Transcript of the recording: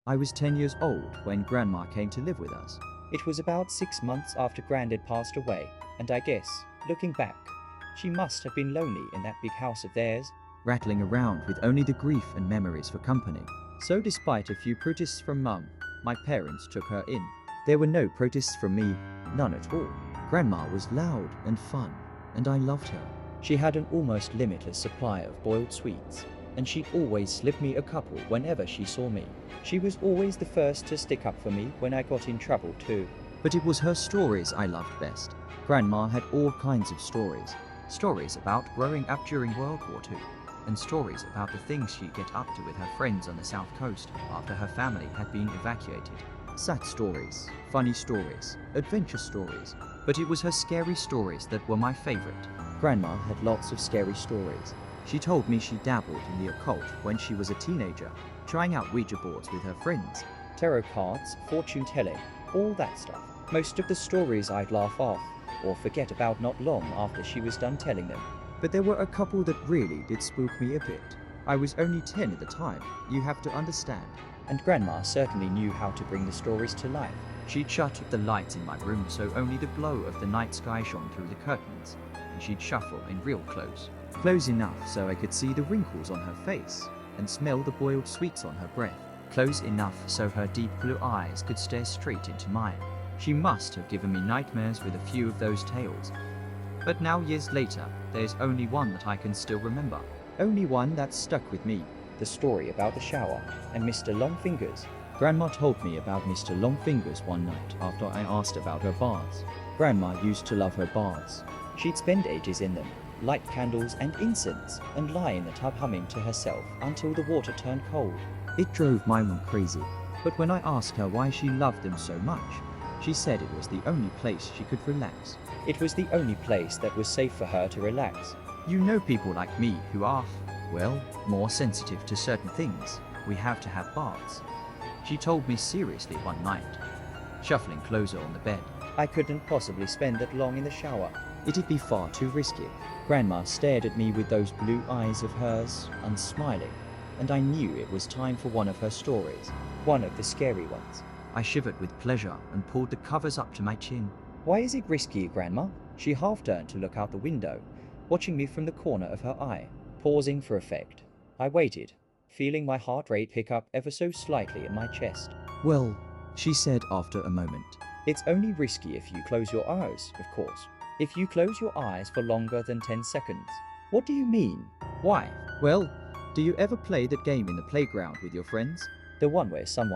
I was 10 years old when Grandma came to live with us. It was about 6 months after Grandad passed away, and I guess, looking back, she must have been lonely in that big house of theirs, Rattling around with only the grief and memories for company. So despite a few protests from Mum, my parents took her in. There were no protests from me, none at all. Grandma was loud and fun, and I loved her. She had an almost limitless supply of boiled sweets, and she'd always slip me a couple whenever she saw me. She was always the first to stick up for me when I got in trouble too. But it was her stories I loved best. Grandma had all kinds of stories. Stories about growing up during World War II, and stories about the things she'd get up to with her friends on the south coast after her family had been evacuated. Sad stories, funny stories, adventure stories, but it was her scary stories that were my favorite. Grandma had lots of scary stories. She told me she dabbled in the occult when she was a teenager, trying out Ouija boards with her friends. Tarot cards, fortune telling, all that stuff. Most of the stories I'd laugh off, or forget about not long after she was done telling them. But there were a couple that really did spook me a bit. I was only 10 at the time, you have to understand. And Grandma certainly knew how to bring the stories to life. She'd shut the lights in my room so only the glow of the night sky shone through the curtains, and she'd shuffle in real close. Close enough so I could see the wrinkles on her face, and smell the boiled sweets on her breath. Close enough so her deep blue eyes could stare straight into mine. She must have given me nightmares with a few of those tales. But now years later, there's only one that I can still remember. Only one that's stuck with me. The story about the shower and Mr. Longfingers. Grandma told me about Mr. Longfingers one night after I asked about her baths. Grandma used to love her baths. She'd spend ages in them, light candles and incense, and lie in the tub humming to herself until the water turned cold. It drove my mum crazy. But when I asked her why she loved them so much, she said it was the only place she could relax. It was the only place that was safe for her to relax. You know people like me who are, well, more sensitive to certain things. We have to have baths. She told me seriously one night, shuffling closer on the bed. I couldn't possibly spend that long in the shower. It'd be far too risky. Grandma stared at me with those blue eyes of hers, unsmiling, and I knew it was time for one of her stories, one of the scary ones. I shivered with pleasure and pulled the covers up to my chin. Why is it risky, Grandma? She half turned to look out the window, watching me from the corner of her eye, pausing for effect. I waited, feeling my heart rate pick up ever so slightly in my chest. Well, she said after a moment. It's only risky if you close your eyes, of course. If you close your eyes for longer than 10 seconds. What do you mean? Why? Well, do you ever play that game in the playground with your friends? The one where someone